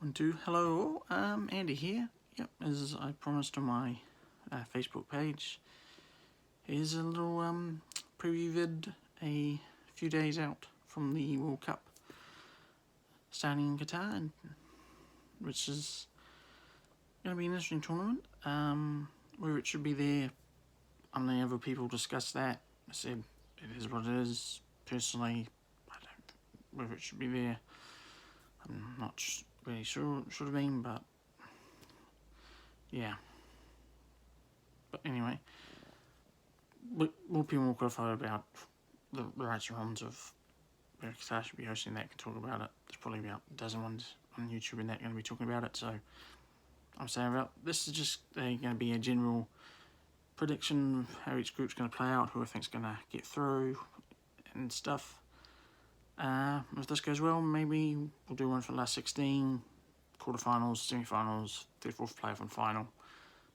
One, two. Hello, Andy here. Yep, as I promised on my Facebook page, here's a little preview vid a few days out from the World Cup starting in Qatar, which is going to be an interesting tournament. Where it should be there, I'm letting other people discuss that. I said it is what it is. Personally, I don't whether it should be there. I'm not really sure it should have been, but yeah. But anyway, more people will qualify about the rights and wrongs of where Qatar should be hosting that, can talk about it. There's probably about a dozen ones on YouTube and that going to be talking about it, so I'm saying about this is just going to be a general prediction of how each group's going to play out, who I think's going to get through and stuff. If this goes well, maybe we'll do one for the last 16, quarterfinals, semi-finals, 34th playoff and final.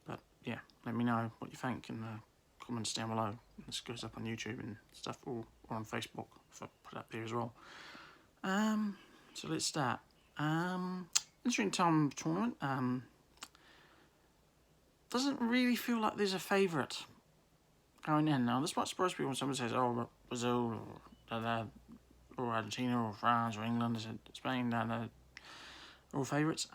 But yeah, let me know what you think in the comments down below. This goes up on YouTube and stuff, or on Facebook, if I put it up there as well. So let's start. Interesting time tournament. Doesn't really feel like there's a favourite going in. Now, this might surprise people when someone says, oh, Brazil, or Argentina, or France, or England, Spain, all favourites.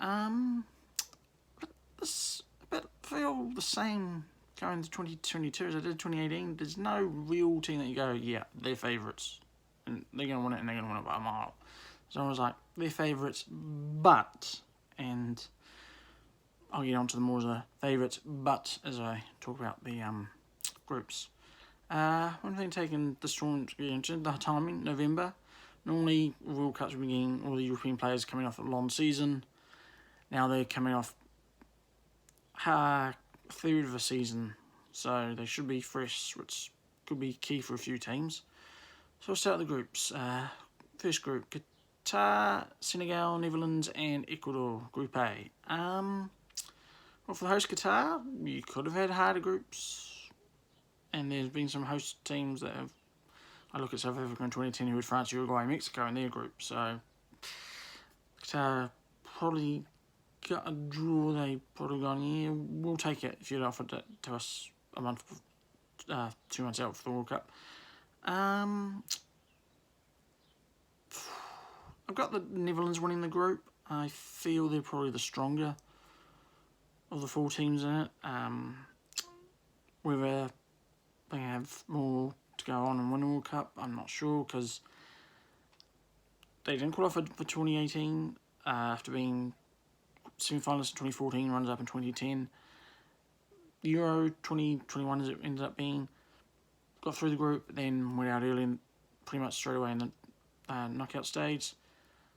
This a bit feel the same going to 2022 as I did 2018. There's no real team that you go, yeah, they're favourites, and they're going to win it, and they're going to win it by a mile. So I was like, they're favourites, but, and I'll get on to the more of the favourites, but as I talk about the groups. One thing taking this tournament, the timing, November. Normally, World Cups beginning, all the European players coming off a long season. Now they're coming off a third of a season, so they should be fresh, which could be key for a few teams. So we'll start the groups. First group, Qatar, Senegal, Netherlands, and Ecuador, Group A. Well, for the host Qatar, you could have had harder groups, and there's been some host teams that have. I look at South Africa in 2010 who had France, Uruguay, and Mexico in their group, so Qatar probably got a draw. They probably gone, yeah, we'll take it if you'd offered it to us a month, 2 months out for the World Cup. I've got the Netherlands winning the group. I feel they're probably the stronger of the 4 teams in it. Whether they have more to go on and win the World Cup, I'm not sure, because they didn't qualify for 2018 after being semi-finalists in 2014, runners up in 2010. Euro 2021 as it ended up being, got through the group, then went out early and pretty much straight away in the knockout stage.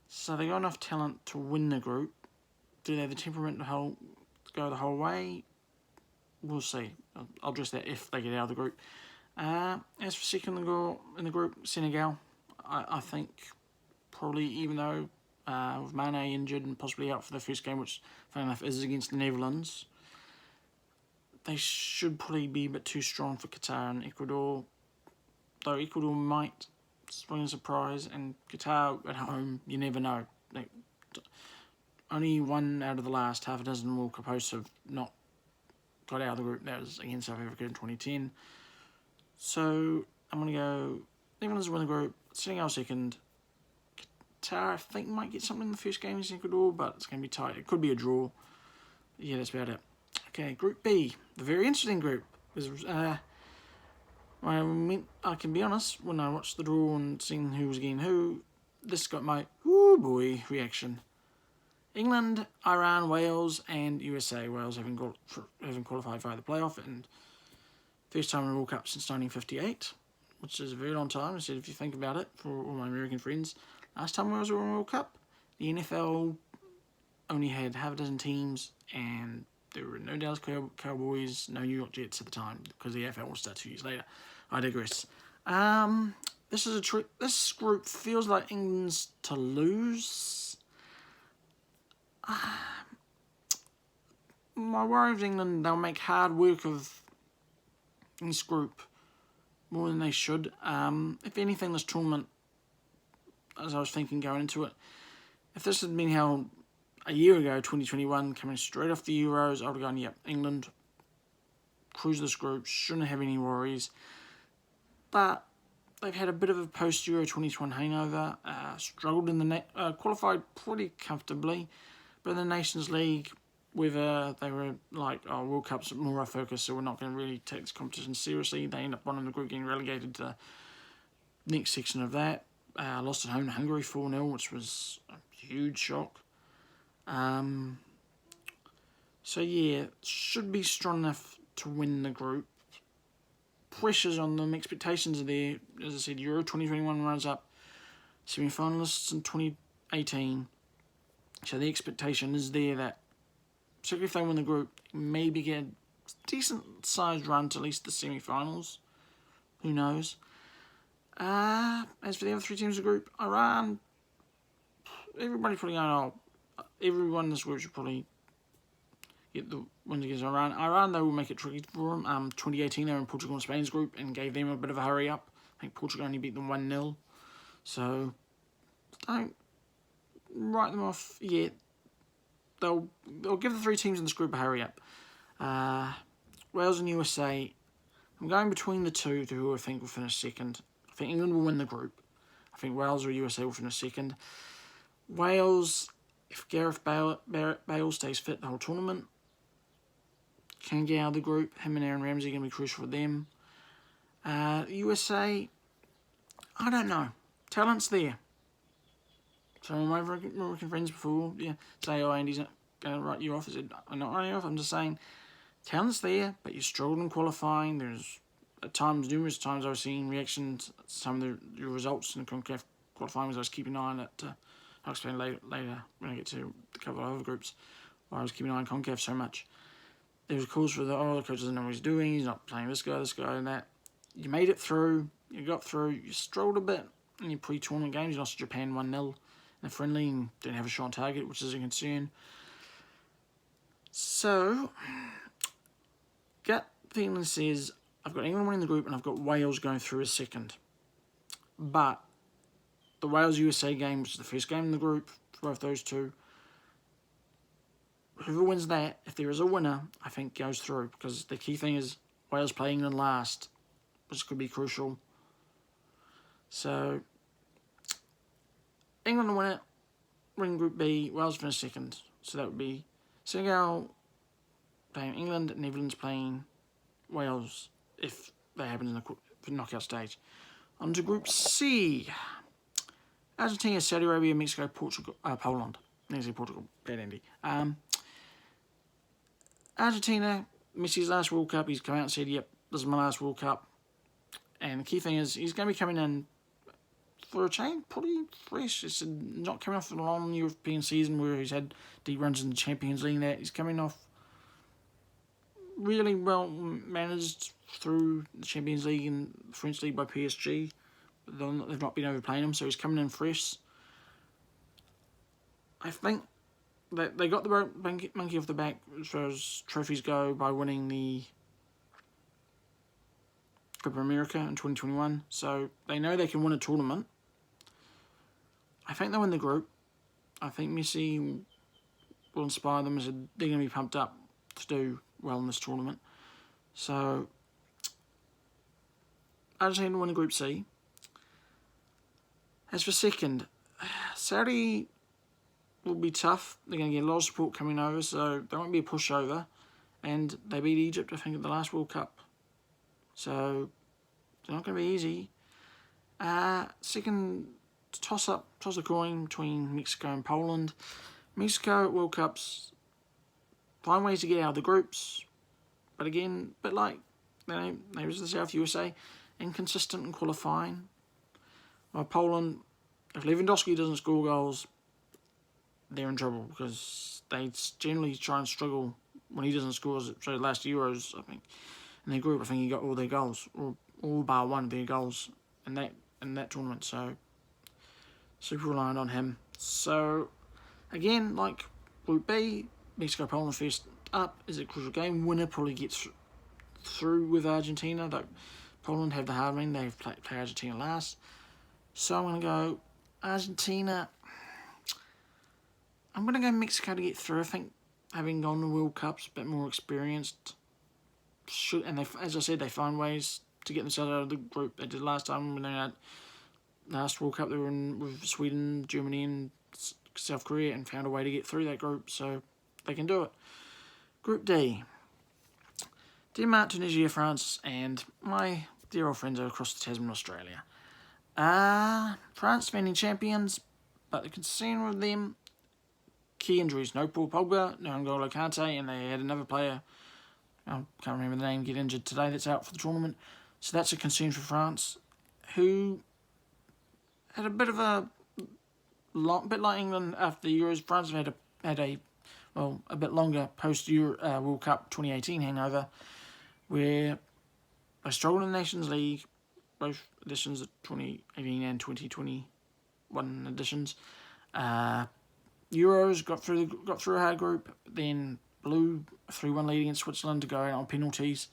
So they got enough talent to win the group. Do they have the temperament to go the whole way? We'll see. I'll address that if they get out of the group. As for second in the group, Senegal, I think probably, even though with Mane injured and possibly out for the first game, which, funny enough, is against the Netherlands, they should probably be a bit too strong for Qatar and Ecuador, though Ecuador might spring a surprise, and Qatar at home, you never know. Only one out of the last half a dozen World Cup hosts have not got out of the group. That was against South Africa in 2010. So I'm going to go Netherlands win the group, Senegal second. Qatar, I think, might get something in the first game against Ecuador, but it's going to be tight. It could be a draw. Yeah, that's about it. Okay, Group B, the very interesting group. I can be honest, when I watched the draw and seeing who was getting who, this got my "ooh boy" reaction. England, Iran, Wales, and USA. Wales having qualified via the playoff, and first time in the World Cup since 1958, which is a very long time. I said, if you think about it, for all my American friends, last time Wales were in the World Cup, the NFL only had half a dozen teams, and there were no Dallas Cowboys, no New York Jets at the time, because the AFL will start 2 years later. I digress. This is a trick. This group feels like England's to lose. My worry of England, they'll make hard work of this group more than they should. If anything, this tournament, as I was thinking going into it, if this had been held a year ago, 2021, coming straight off the Euros, I would have gone, yep, England cruise this group, shouldn't have any worries. But they've had a bit of a post-Euro 2021 hangover, struggled in the qualified pretty comfortably, but in the Nations League, whether they were like, oh, World Cup's more our focus, so we're not going to really take this competition seriously, they end up winning the group, getting relegated to the next section of that. Lost at home to Hungary 4-0, which was a huge shock. So yeah, should be strong enough to win the group. Pressures on them, expectations are there. As I said, Euro 2021 runs up, semi-finalists in 2018. So the expectation is there that, particularly if they win the group, maybe get a decent-sized run to at least the semi-finals. Who knows? As for the other three teams of the group, Iran, everybody probably going, oh, everyone in this group should probably get the wins against Iran. Iran, though, will make it tricky for them. 2018, they were in Portugal and Spain's group and gave them a bit of a hurry up. I think Portugal only beat them 1-0. So, don't write them off yet. They'll give the three teams in this group a hurry up. Wales and USA, I'm going between the two to who I think will finish second. I think England will win the group. I think Wales or USA will finish second. Wales, if Gareth Bale stays fit the whole tournament, can get out of the group. Him and Aaron Ramsey are going to be crucial for them. USA, I don't know. Talent's there. So my American friends before, say, oh, Andy's not going to write you off. I said, I'm not writing you off. I'm just saying, talent's there, but you struggled in qualifying. There's numerous times I was seeing reactions to some of the results in the CONCACAF qualifying, as I was keeping an eye on it. I'll explain later when I get to the couple of other groups why I was keeping an eye on CONCACAF so much. There was calls for the coach doesn't know what he's doing, he's not playing this guy, and that. You made it through, you got through, you struggled a bit in your pre-tournament games. You lost to Japan 1-0 in a friendly and didn't have a shot on target, which is a concern. So, gut feeling says, I've got England winning the group and I've got Wales going through as second. But the Wales-USA game, which is the first game in the group for both those two, whoever wins that, if there is a winner, I think goes through. Because the key thing is Wales play England last, which could be crucial. So, England will win it, win Group B, Wales finish second. So that would be Senegal playing England, Netherlands playing Wales, if that happens in the knockout stage. On to Group C. Argentina, Saudi Arabia, Mexico, Poland. Next Portugal, bad Andy. Argentina, Messi's last World Cup, he's come out and said, yep, this is my last World Cup. And the key thing is, he's going to be coming in for a change, pretty fresh. It's not coming off a long European season where he's had deep runs in the Champions League and that. He's coming off really well managed through the Champions League and French League by PSG. They've not been overplaying him, so he's coming in fresh. I think that they got the monkey off the back as far as trophies go by winning the Copa America in 2021, so they know they can win a tournament. I think they'll win the group. I think Messi will inspire them, as they're going to be pumped up to do well in this tournament. So, Argentina will win the Group C. As for second, Saudi will be tough. They're going to get a lot of support coming over, so they won't be a pushover. And they beat Egypt, I think, at the last World Cup. So, it's not going to be easy. Second, toss a coin between Mexico and Poland. Mexico at World Cups find ways to get out of the groups, but again, like they was the South USA, inconsistent in qualifying. While Poland, if Lewandowski doesn't score goals, they're in trouble because they generally try and struggle when he doesn't score. So last Euros, I think, in their group, I think he got all their goals, or all bar one of their goals in that tournament. So super reliant on him. So again, like Group B, Mexico, Poland first up is a crucial game. Winner probably gets through with Argentina. Though Poland have the hard win. They play Argentina last. So I'm going to go Argentina. I'm going to go Mexico to get through. I think having gone to World Cups, a bit more experienced, and they, as I said, they find ways to get themselves out of the group. They did last time when they had last World Cup. They were in with Sweden, Germany, and South Korea, and found a way to get through that group. So they can do it. Group D: Denmark, Tunisia, France, and my dear old friends across the Tasman, Australia. France defending champions, but the concern with them, key injuries. No Paul Pogba, no N'Golo Kante, and they had another player, I can't remember the name, get injured today that's out for the tournament. So that's a concern for France, who had a bit of a bit like England after the Euros. France have had a bit longer post World Cup 2018 hangover, where they struggled in the Nations League, both editions of 2018 and 2021 editions. Euros got through a hard group, then blew a 3-1 lead against Switzerland to go out on penalties.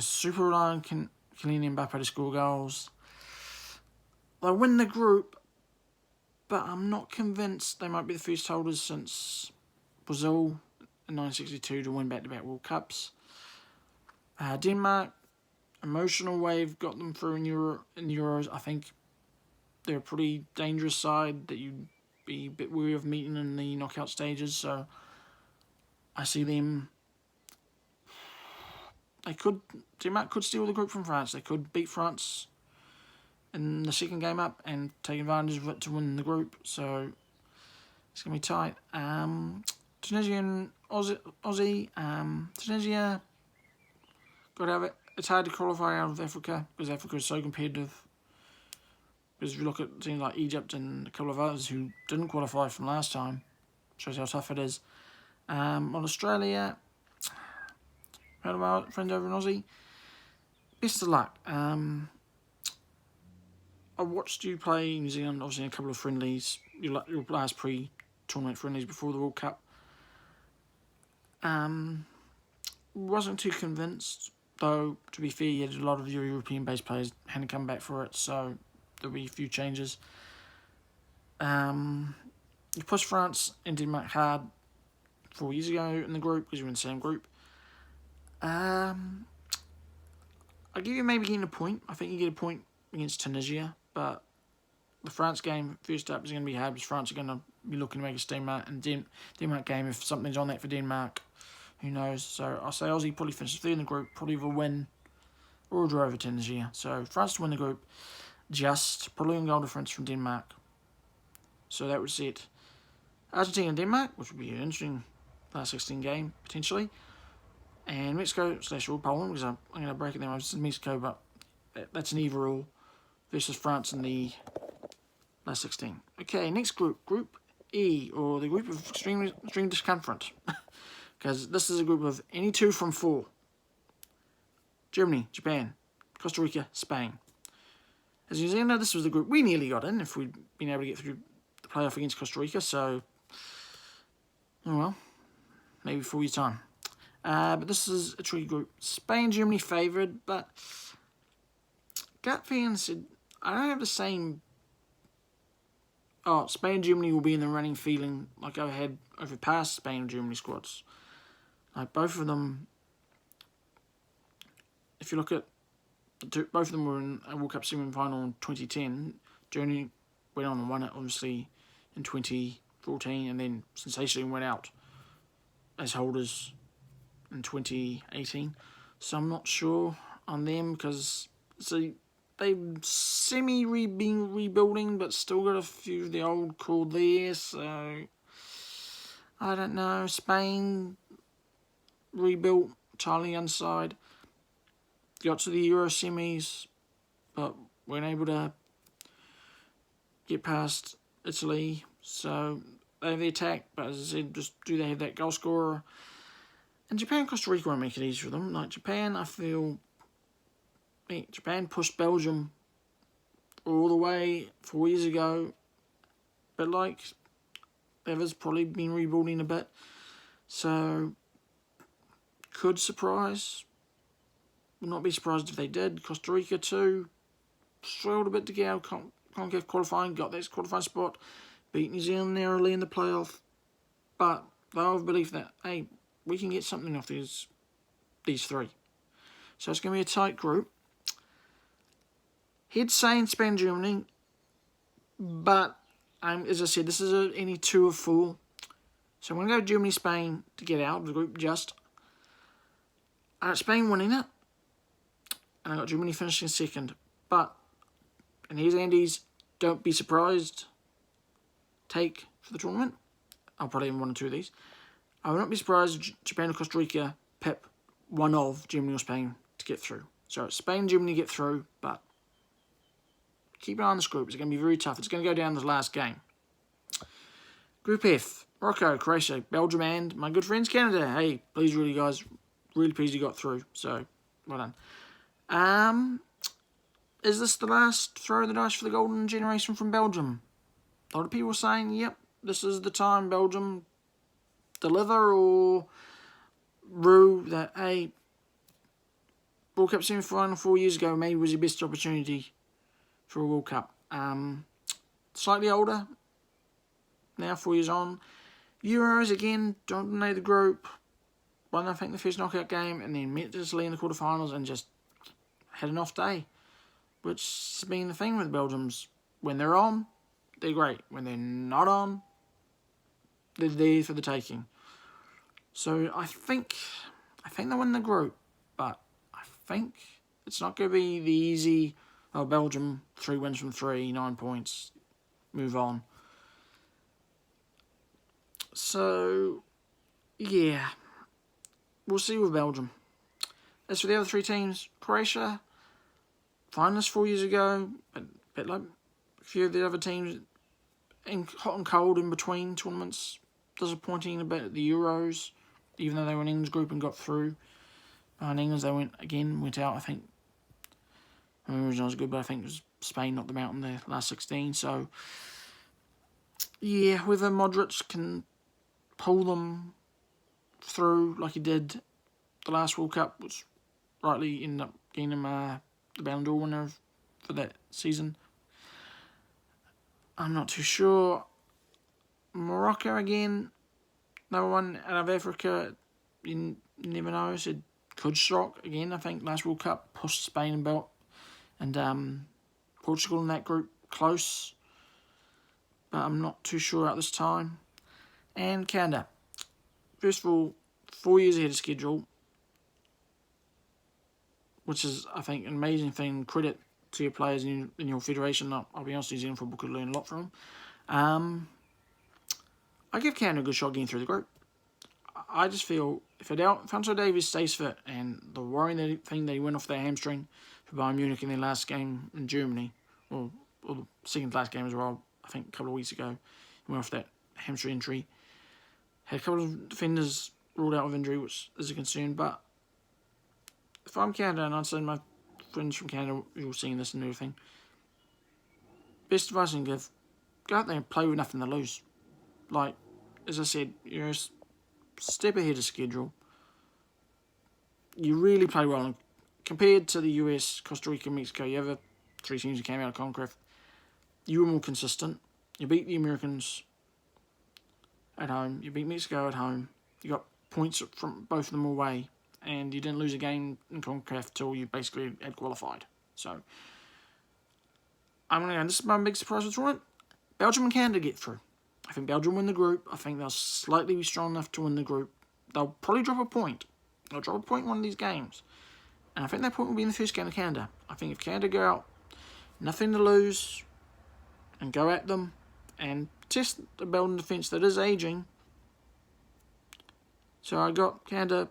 Super reliant on Kylian Mbappe to score goals. They win the group, but I'm not convinced they might be the first holders since Brazil in 1962 to win back-to-back World Cups. Denmark, emotional wave got them through in Euros. I think they're a pretty dangerous side that you'd be a bit wary of meeting in the knockout stages. So I see them. Denmark could steal the group from France. They could beat France in the second game up and take advantage of it to win the group. So it's going to be tight. Tunisia and Aussie. Tunisia, got to have it. It's hard to qualify out of Africa because Africa is so competitive. Because if you look at teams like Egypt and a couple of others who didn't qualify from last time, shows how tough it is. On Australia, heard of our friends over in Aussie. Best of luck. I watched you play New Zealand, obviously, in a couple of friendlies, your last pre-tournament friendlies before the World Cup. Wasn't too convinced, though, to be fair, you had a lot of your European-based players hadn't come back for it, so there'll be a few changes. You pushed France and Denmark hard 4 years ago in the group because you were in the same group. I'll give you maybe getting a point. I think you get a point against Tunisia, but the France game, first up, is going to be hard because France are going to be looking to make a statement. And Denmark game, if something's on that for Denmark, who knows? So I'll say Aussie probably finishes third in the group, probably with a win or a draw over Tunisia. So France to win the group, just probably a goal difference from Denmark. So that would set Argentina and Denmark, which would be an interesting last 16 game, potentially. And Mexico / Poland, because I'm going to break it down. It's Mexico, but that's an either-all versus France in the last 16. Okay, next group, Group E, or the group of extreme discomfort. Because this is a group of any two from 4. Germany, Japan, Costa Rica, Spain. As New Zealand, this was the group we nearly got in if we'd been able to get through the playoff against Costa Rica. So, oh well, maybe 4 years' time. But this is a tricky group. Spain, Germany favoured, but gut fans said, I don't have the same... Spain and Germany will be in the running feeling like I had over past Spain and Germany squads. Like both of them, if you look at both of them were in a World Cup semi-final in 2010. Germany went on and won it, obviously, in 2014, and then sensationally went out as holders in 2018. So I'm not sure on them because they've been rebuilding, but still got a few of the old core there. So I don't know. Spain rebuilt entirely inside. Got to the Euro semis, but weren't able to get past Italy. So they have the attack, but as I said, just do they have that goal scorer? And Japan and Costa Rica won't make it easy for them. Like Japan, I feel Japan pushed Belgium all the way 4 years ago, but like they've probably been rebuilding a bit. So could surprise. Would not be surprised if they did. Costa Rica too struggled a bit to get out CONCACAF qualifying, got that qualifying spot beat New Zealand narrowly in the playoff, but they have belief that, hey, we can get something off these three. So it's going to be a tight group. He'd say Spain, Germany, but as I said, this is any 2 of 4. So I'm going to go Germany, Spain to get out of the group just. Spain winning it, and I got Germany finishing second. But, and here's Andy's, don't be surprised take for the tournament. I'll probably have 1 or 2 of these. I would not be surprised if Japan or Costa Rica pip one of Germany or Spain to get through. So Spain and Germany get through, but keep an eye on this group. It's going to be very tough. It's going to go down to the last game. Group F, Morocco, Croatia, Belgium, and my good friends Canada. Hey, please, really, guys, really pleased you got through. So, well done. Is this the last throw of the dice for the golden generation from Belgium? A lot of people are saying, yep, this is the time Belgium deliver, or rue that, hey, World Cup semi-final 4 years ago maybe was your best opportunity for a World Cup. Slightly older, now 4 years on. Euros, again, don't know the group. Won, I think, the first knockout game, and then met Italy in the quarterfinals and just had an off day. Which has been the thing with Belgium's. When they're on, they're great. When they're not on, they're there for the taking. So I think they win the group, but I think it's not going to be the easy, Belgium, 3 wins from 3, 9 points, move on. So, yeah, we'll see with Belgium. As for the other 3 teams, Croatia, finalists 4 years ago, a bit like a few of the other teams, hot and cold in between tournaments, disappointing a bit at the Euros, even though they were in England's group and got through. In England, they went out, I think. I mean, originally was good, but I think it was Spain knocked them out in the last 16. So, yeah, whether Modric can pull them through like he did the last World Cup, which rightly ended up getting him the Ballon d'Or winner for that season, I'm not too sure. Morocco again, another one out of Africa, you never know. So it could shock again. I think last World Cup pushed Spain and Portugal in that group close, but I'm not too sure at this time. And Canada, first of all, 4 years ahead of schedule, which is, I think, an amazing thing. Credit to your players in your federation. I'll be honest, New Zealand football could learn a lot from them. I give Canada a good shot getting through the group. I just feel if Alphonso Davies stays fit, and the worrying thing that he went off their hamstring for Bayern Munich in their last game in Germany, or the second last game as well, I think a couple of weeks ago, he went off that hamstring injury. Had a couple of defenders ruled out with injury, which is a concern, but if I'm Canada, and I'd say my friends from Canada who are seeing this and everything, best advice I can give, go out there and play with nothing to lose. Like, as I said, you're a step ahead of schedule. You really play well. And compared to the US, Costa Rica, Mexico, the other 3 teams who came out of CONCACAF, you were more consistent. You beat the Americans at home. You beat Mexico at home. You got points from both of them away. And you didn't lose a game in CONCACAF till you basically had qualified. So, I'm going to go, this is my big surprise for the tournament. Belgium and Canada get through. I think Belgium win the group. I think they'll slightly be strong enough to win the group. They'll probably drop a point. They'll drop a point in one of these games. And I think that point will be in the first game of Canada. I think if Canada go out, nothing to lose, and go at them, and test the Belgian defence that is ageing. So I got Canada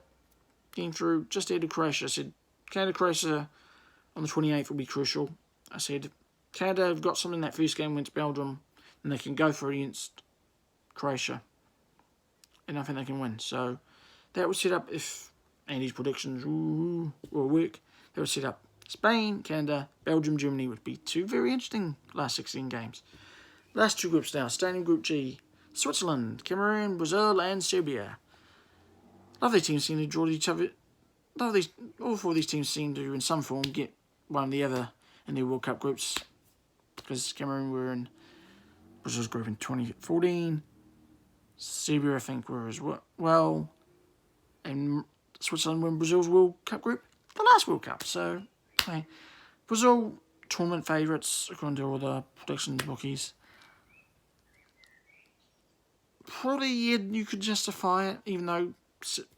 getting through just ahead of Croatia. I said Canada-Croatia on the 28th will be crucial. I said Canada have got something in that first game against Belgium, and they can go for it against Croatia. And I think they can win. So that would set up, if Andy's predictions will work, that would set up Spain, Canada, Belgium, Germany would be 2 very interesting last 16 games. Last 2 groups now, staying in Group G. Switzerland, Cameroon, Brazil, and Serbia. Lovely teams seem to draw each other. All 4 of these teams seem to, in some form, get one or the other in their World Cup groups. Because Cameroon were in Brazil's group in 2014. Serbia, I think, were as well. And Switzerland were in Brazil's World Cup group, the last World Cup. So, okay. Brazil, tournament favourites, according to all the predictions bookies. Probably, yeah, you could justify it, even though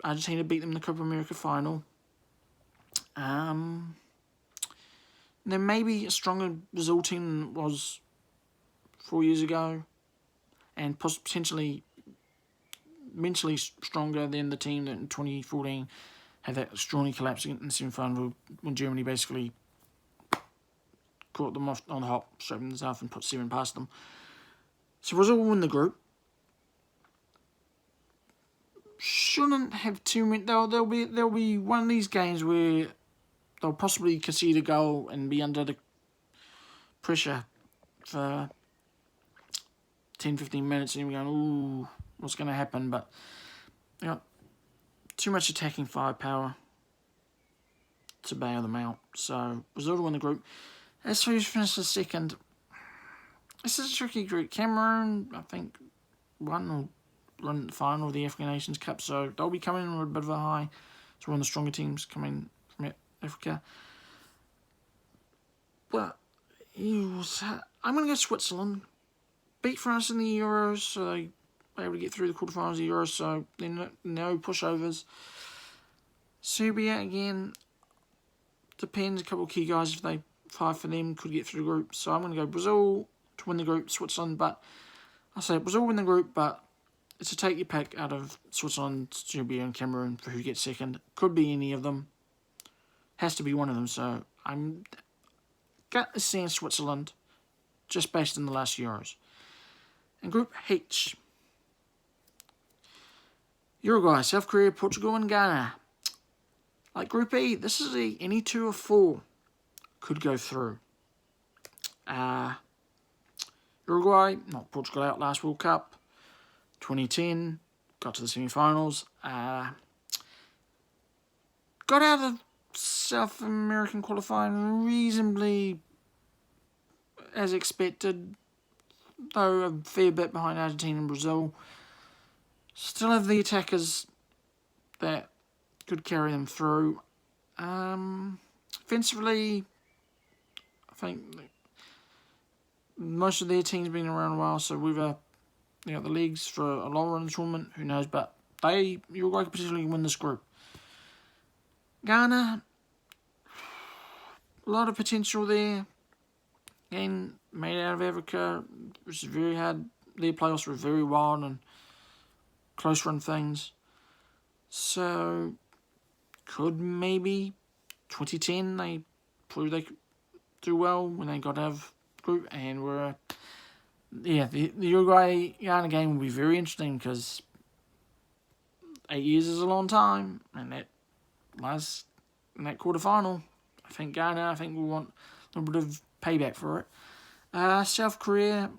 Argentina beat them in the Copa America final. There may be a stronger Brazil team than was 4 years ago, and potentially mentally stronger than the team that in 2014 had that extraordinary collapse in the semi-final when Germany basically caught them off on the hop, straight in the south, and put 7 past them. So Brazil will win the group. Shouldn't have too many. There'll be one of these games where they'll possibly concede a goal and be under the pressure for 10-15 minutes, and you're going, ooh, what's going to happen? But you know, too much attacking firepower to bail them out. So Brazil to win the group. As for who's finished the second, this is a tricky group. Cameroon, I think, won or run the final of the African Nations Cup, so they'll be coming in with a bit of a high. It's one of the stronger teams coming from Africa. But I'm going to go Switzerland. Beat France in the Euros, so they were able to get through the quarterfinals of the Euros, so then no pushovers. Serbia, again, depends. A couple of key guys, if they fight for them, could get through the group. So I'm going to go Brazil to win the group, Switzerland, but I say Brazil win the group, but it's a take your pick out of Switzerland, Serbia, and Cameroon for who gets second. Could be any of them. Has to be one of them. So I'm got to say Switzerland, just based on the last Euros. And Group H, Uruguay, South Korea, Portugal, and Ghana. Like Group E, this is any 2 of 4 could go through. Uruguay, knocked Portugal out last World Cup. 2010, got to the semi-finals. Got out of South American qualifying reasonably as expected, though a fair bit behind Argentina and Brazil. Still have the attackers that could carry them through. Offensively, I think most of their team's been around a while, so we've the leagues for a long run in the tournament, who knows, but Uruguay could potentially win this group. Ghana, a lot of potential there. Again, made out of Africa, which is very hard. Their playoffs were very wild and close run things. So, could maybe 2010 they proved they could do well when they got out of group, and were the Uruguay-Ghana game will be very interesting because 8 years is a long time, and that last in that quarterfinal, I think Ghana will want a little bit of payback for it. South Korea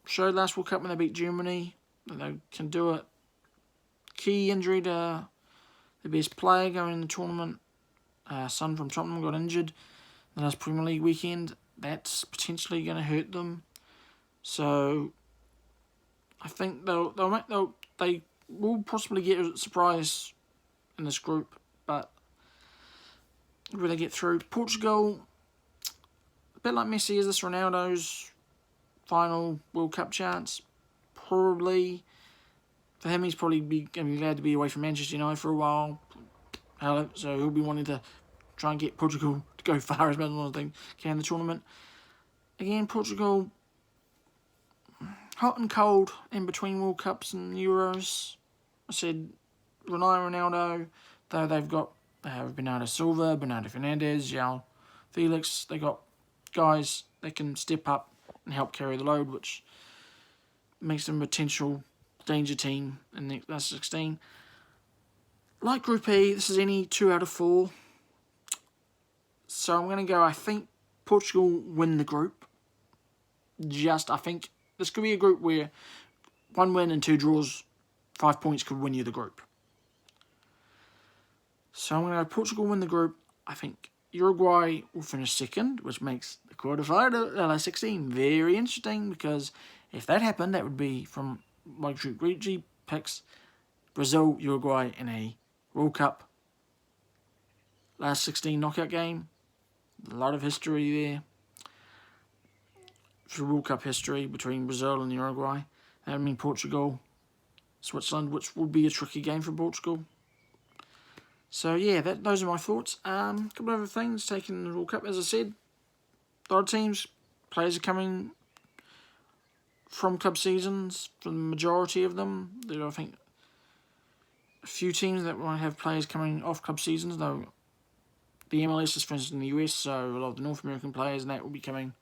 showed last World Cup when they beat Germany that they can do it. Key injury to the best player going in the tournament. Son from Tottenham got injured the last Premier League weekend. That's potentially going to hurt them. So I think they will possibly get a surprise in this group, but will they get through? Portugal, a bit like Messi, is this Ronaldo's final World Cup chance? Probably. For him, he's probably going to be glad to be away from Manchester United for a while. So he'll be wanting to try and get Portugal to go far as much as they can in the tournament. Again, Portugal, hot and cold in between World Cups and Euros. I said Ronaldo, though they've got Bernardo Silva, Bernardo Fernandes, João Felix. They got guys that can step up and help carry the load, which makes them a potential danger team in the last 16. Like Group E, this is any 2 out of 4. So I'm going to go, I think Portugal win the group. I think this could be a group where 1 win and 2 draws, 5 points could win you the group. So I'm going to go Portugal win the group. I think Uruguay will finish second, which makes the quarterfinal last 16 very interesting, because if that happened, that would be, from my Group G picks, Brazil, Uruguay in a World Cup last 16 knockout game. A lot of history there for World Cup history between Brazil and Uruguay. That would mean Portugal, Switzerland, which would be a tricky game for Portugal. So yeah, those are my thoughts. A couple of other things taking the World Cup. As I said, a lot of teams, players are coming from club seasons, for the majority of them. There are, I think, a few teams that might have players coming off club seasons, though the MLS is, for instance, in the US, so a lot of the North American players and that will be coming.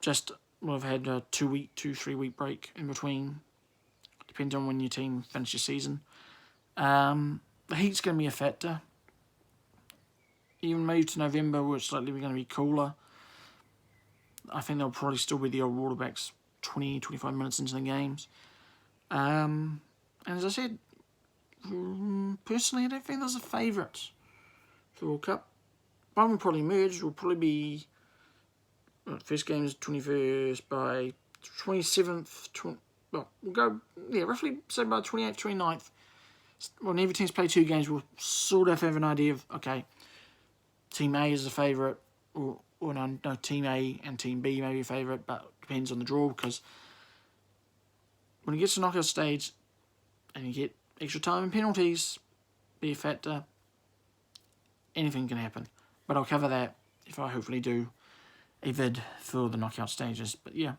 Just will have had a 3 week break in between. Depends on when your team finishes season. The heat's going to be a factor. Even May to November, where it's likely going to be cooler, I think there'll probably still be the old quarterbacks 20-25 minutes into the games. And as I said, personally, I don't think there's a favourite for the World Cup. One will probably emerge. Will probably be first game is 21st, by 27th. Well, we'll go roughly say by 28th, 29th. When every team's played 2 games, we'll sort of have an idea of, okay, Team A is a favourite, or no, Team A and Team B may be a favourite, but it depends on the draw, because when it gets to the knockout stage and you get extra time and penalties, be a factor, anything can happen. But I'll cover that if I hopefully do a vid for the knockout stages. But yeah,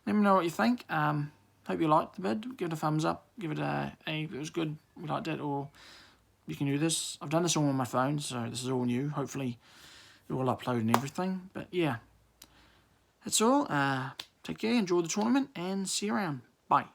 let me know what you think. Hope you liked the vid. Give it a thumbs up. Give it if it was good, we liked it, or you can do this. I've done this all on my phone, so this is all new. Hopefully it will upload and everything. But yeah, that's all. Take care, enjoy the tournament, and see you around. Bye.